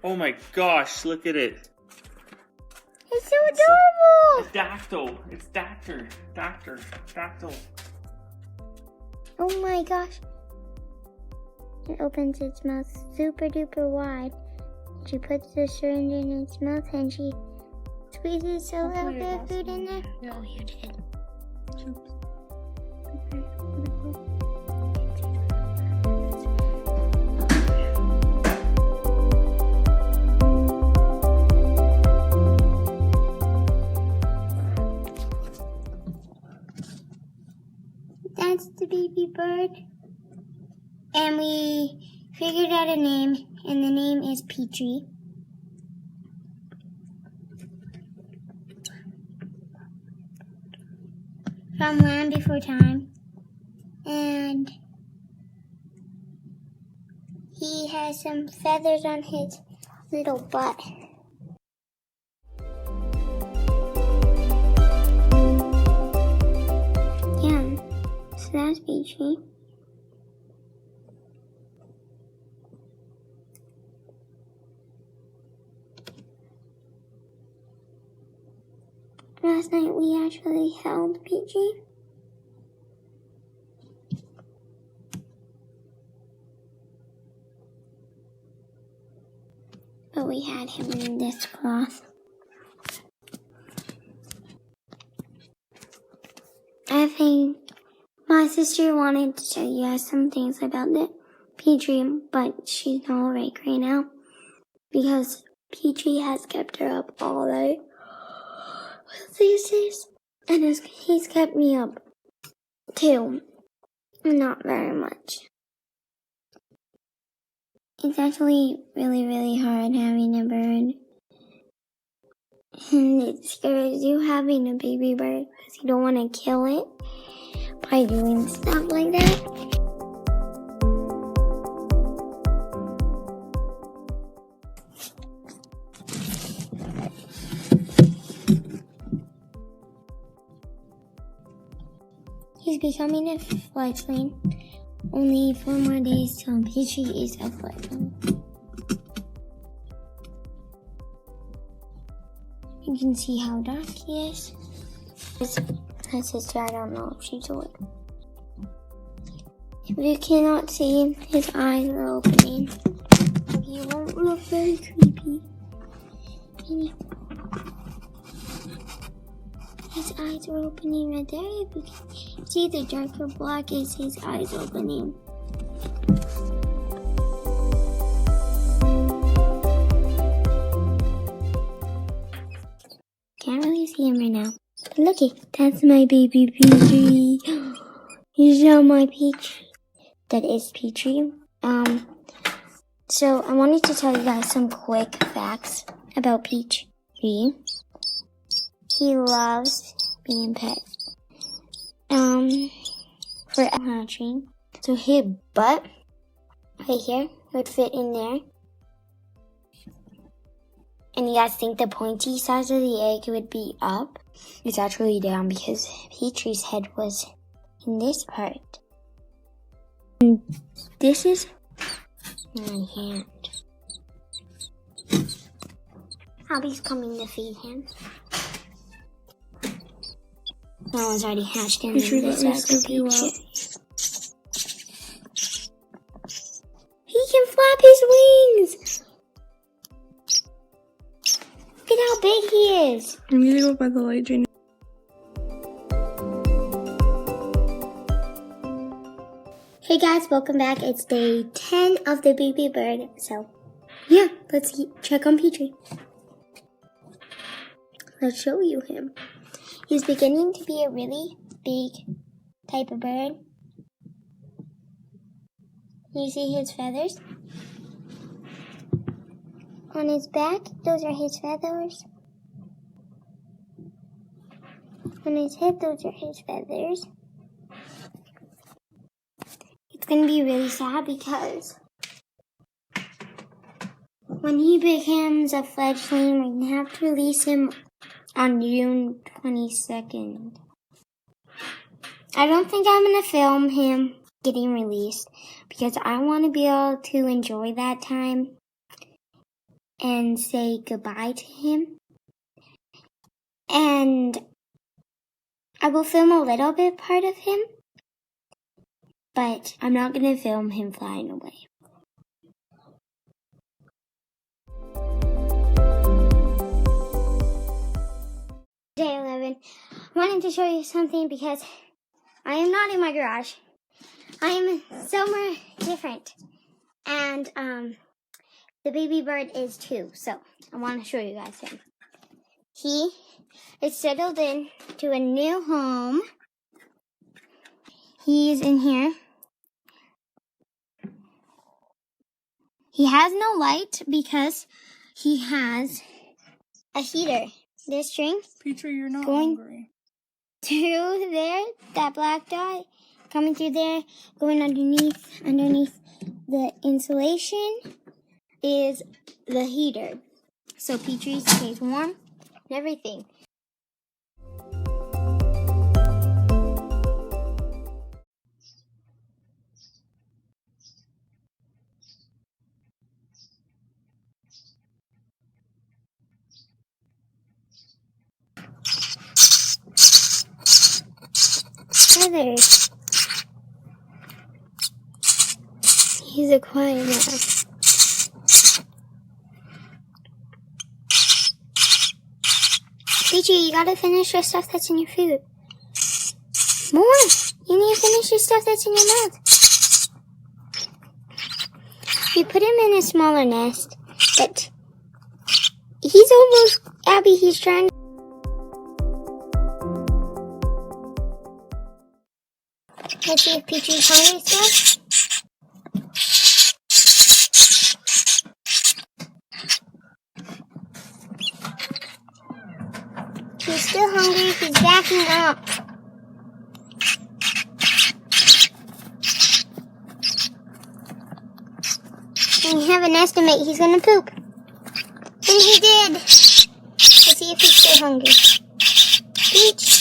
Oh my gosh, look at it. It's so adorable. A dactyl. It's dactyl. Oh my gosh. It opens its mouth super duper wide. She puts the syringe in its mouth and she squeezes a little bit of food in there. Yeah. Oh, you did. That's the baby bird. And we figured out a name, and the name is Petrie. From Land Before Time. And he has some feathers on his little butt. Yeah, so that's Petrie. Last night we actually held Petrie. But we had him in this cloth. I think my sister wanted to show you guys some things about the Petrie, but she's not awake right now because Petrie has kept her up all night. These days, and he's kept me up too. Not very much. It's actually really, really hard having a bird. And it scares you having a baby bird because you don't want to kill it by doing stuff like that. He's becoming a fledgling. Only 4 more days till Petrie is a fledgling. You can see how dark he is. My sister, I don't know if she's awake. If you cannot see, his eyes are opening. He won't look very creepy. His eyes are opening right there. If you can see, the darker black is his eyes opening. Can't really see him right now. But looky, that's my baby Petrie. He's not my Petrie. That is Petrie. So I wanted to tell you guys some quick facts about Petrie. He loves being pet. For hatching. So his butt, right here, would fit in there. And you guys think the pointy size of the egg would be up? It's actually down because Petrie's head was in this part. And this is my hand. Abby's coming to feed him. That one's already hatched in this egg. He can flap his wings! Look at how big he is! I'm gonna go by the light, Jane. Hey guys, welcome back. It's day 10 of the baby bird. So, yeah, let's check on Petrie. Let's show you him. He's beginning to be a really big type of bird. You see his feathers? On his back, those are his feathers. On his head, those are his feathers. It's going to be really sad because when he becomes a fledgling, we're going to have to release him on June 22nd. I don't think I'm going to film him getting released because I want to be able to enjoy that time and say goodbye to him. And I will film a little bit part of him, but I'm not going to film him flying away. Day 11. I wanted to show you something because I am not in my garage. I am somewhere different. And the baby bird is too. So I want to show you guys him. He is settled in to a new home. He's in here. He has no light because he has a heater. This string, Petrie, you're not going hungry. through there, that black dot, coming through there, going underneath the insulation is the heater. So Petrie stays warm and everything. Feathers. He's a quiet mouse. Petrie, you gotta finish your stuff that's in your food. More! You need to finish your stuff that's in your mouth. We put him in a smaller nest, but he's almost, Abby, he's trying. Let's see if Petrie's hungry still. He's still hungry. He's backing up. And we have an estimate he's gonna poop. And he did. Let's see if he's still hungry. Peach.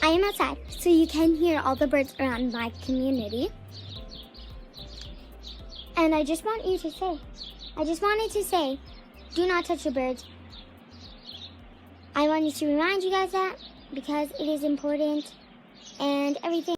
I am outside, so you can hear all the birds around my community. And I just wanted to say, do not touch the birds. I wanted to remind you guys that because it is important and everything.